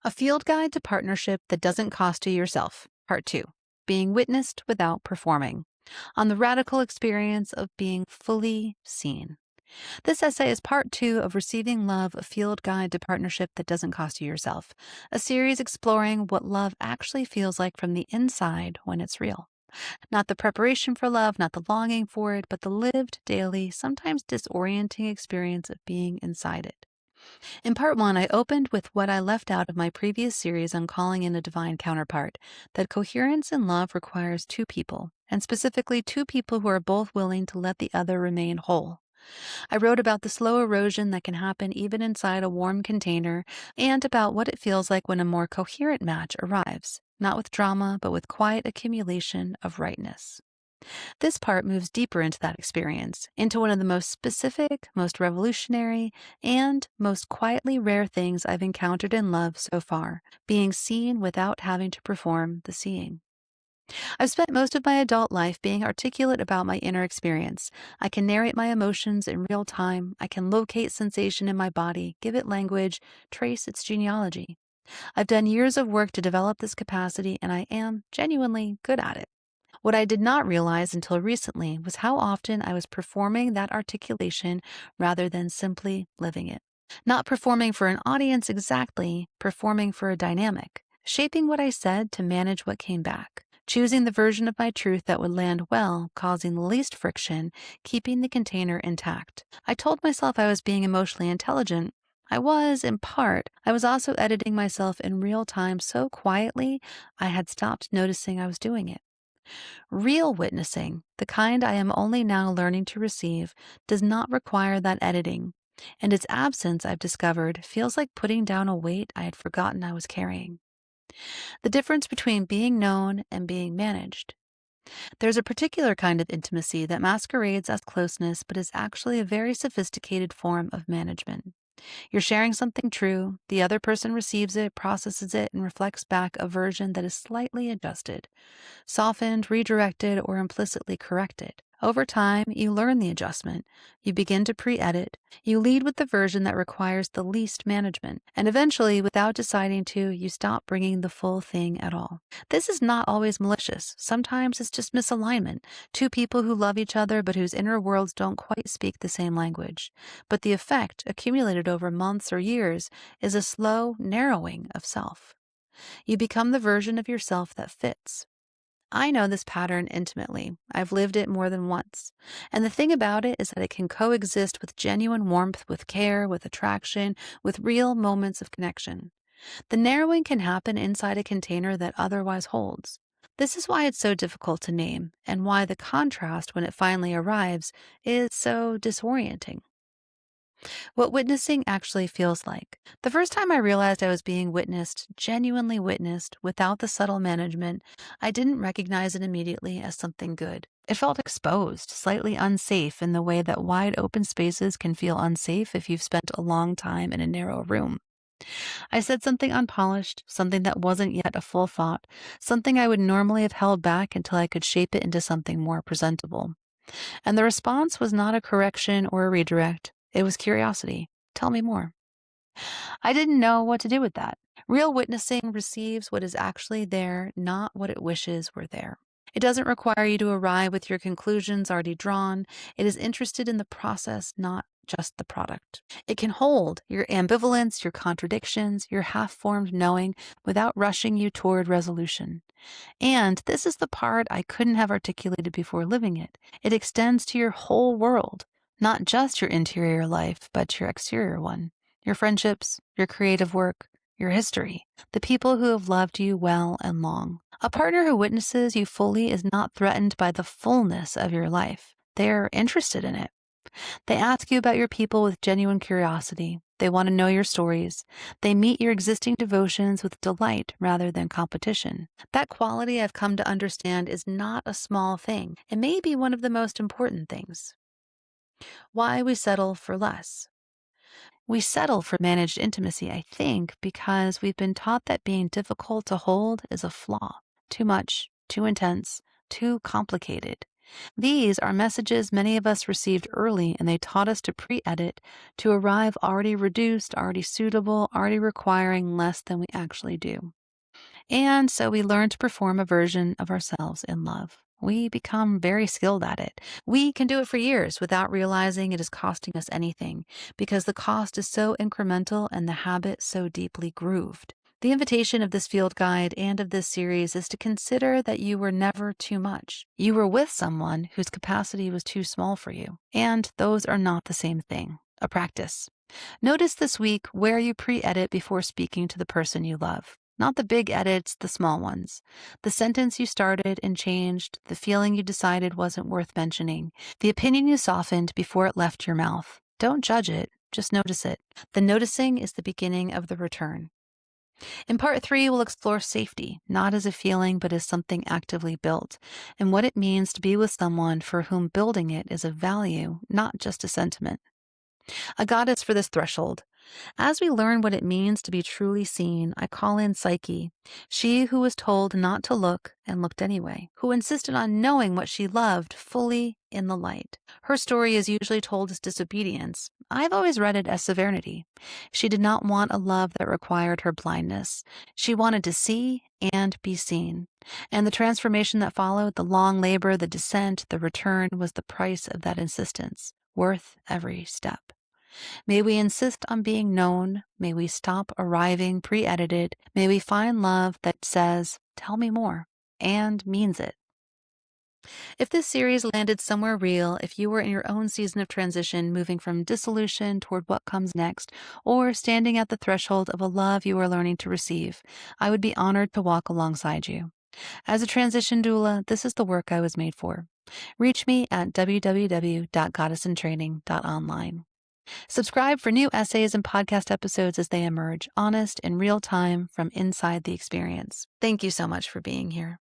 A field guide to partnership that doesn't cost you yourself. Part 2. Being witnessed without performing. On the radical experience of being fully seen. This essay is part 2 of Receiving Love, a field guide to partnership that doesn't cost you yourself, a series exploring what love actually feels like from the inside when it's real. Not the preparation for love, not the longing for it, but the lived, daily, sometimes disorienting experience of being inside it. In part 1, I opened with what I left out of my previous series on calling in a divine counterpart, that coherence in love requires two people, and specifically two people who are both willing to let the other remain whole. I wrote about the slow erosion that can happen even inside a warm container, and about what it feels like when a more coherent match arrives, not with drama, but with quiet accumulation of rightness. This part moves deeper into that experience, into one of the most specific, most revolutionary, and most quietly rare things I've encountered in love so far, being seen without having to perform the seeing. I've spent most of my adult life being articulate about my inner experience. I can narrate my emotions in real time. I can locate sensation in my body, give it language, trace its genealogy. I've done years of work to develop this capacity, and I am genuinely good at it. What I did not realize until recently was how often I was performing that articulation rather than simply living it. Not performing for an audience exactly, performing for a dynamic, shaping what I said to manage what came back, choosing the version of my truth that would land well, causing the least friction, keeping the container intact. I told myself I was being emotionally intelligent. I was, in part. I was also editing myself in real time so quietly I had stopped noticing I was doing it. Real witnessing, the kind I am only now learning to receive, does not require that editing, and its absence, I've discovered, feels like putting down a weight I had forgotten I was carrying. The difference between being known and being managed. There's a particular kind of intimacy that masquerades as closeness but is actually a very sophisticated form of management. You're sharing something true, the other person receives it, processes it, and reflects back a version that is slightly adjusted, softened, redirected, or implicitly corrected. Over time, you learn the adjustment. You begin to pre-edit. You lead with the version that requires the least management. And eventually, without deciding to, you stop bringing the full thing at all. This is not always malicious. Sometimes it's just misalignment. Two people who love each other but whose inner worlds don't quite speak the same language. But the effect, accumulated over months or years, is a slow narrowing of self. You become the version of yourself that fits. I know this pattern intimately. I've lived it more than once. And the thing about it is that it can coexist with genuine warmth, with care, with attraction, with real moments of connection. The narrowing can happen inside a container that otherwise holds. This is why it's so difficult to name, and why the contrast, when it finally arrives, is so disorienting. What witnessing actually feels like. The first time I realized I was being witnessed, genuinely witnessed, without the subtle management, I didn't recognize it immediately as something good. It felt exposed, slightly unsafe in the way that wide open spaces can feel unsafe if you've spent a long time in a narrow room. I said something unpolished, something that wasn't yet a full thought, something I would normally have held back until I could shape it into something more presentable. And the response was not a correction or a redirect. It was curiosity. Tell me more. I didn't know what to do with that. Real witnessing receives what is actually there, not what it wishes were there. It doesn't require you to arrive with your conclusions already drawn. It is interested in the process, not just the product. It can hold your ambivalence, your contradictions, your half-formed knowing without rushing you toward resolution. And this is the part I couldn't have articulated before living it. It extends to your whole world, not just your interior life, but your exterior one. Your friendships, your creative work, your history, the people who have loved you well and long. A partner who witnesses you fully is not threatened by the fullness of your life. They're interested in it. They ask you about your people with genuine curiosity. They want to know your stories. They meet your existing devotions with delight rather than competition. That quality I've come to understand is not a small thing. It may be one of the most important things. Why we settle for less. We settle for managed intimacy, I think, because we've been taught that being difficult to hold is a flaw. Too much, too intense, too complicated. These are messages many of us received early, and they taught us to pre-edit to arrive already reduced, already suitable, already requiring less than we actually do. And so we learn to perform a version of ourselves in love. We become very skilled at it. We can do it for years without realizing it is costing us anything because the cost is so incremental and the habit so deeply grooved. The invitation of this field guide and of this series is to consider that you were never too much. You were with someone whose capacity was too small for you. And those are not the same thing. A practice. Notice this week where you pre-edit before speaking to the person you love. Not the big edits, the small ones. The sentence you started and changed, the feeling you decided wasn't worth mentioning, the opinion you softened before it left your mouth. Don't judge it, just notice it. The noticing is the beginning of the return. In part 3, we'll explore safety, not as a feeling, but as something actively built, and what it means to be with someone for whom building it is a value, not just a sentiment. A goddess for this threshold. As we learn what it means to be truly seen, I call in Psyche, she who was told not to look and looked anyway, who insisted on knowing what she loved fully in the light. Her story is usually told as disobedience. I've always read it as severity. She did not want a love that required her blindness. She wanted to see and be seen. And the transformation that followed, the long labor, the descent, the return, was the price of that insistence, worth every step. May we insist on being known. May we stop arriving pre-edited. May we find love that says, tell me more, and means it. If this series landed somewhere real, if you were in your own season of transition, moving from dissolution toward what comes next, or standing at the threshold of a love you are learning to receive, I would be honored to walk alongside you. As a transition doula, this is the work I was made for. Reach me at www.goddessintraining.online. Subscribe for new essays and podcast episodes as they emerge, honest and real time from inside the experience. Thank you so much for being here.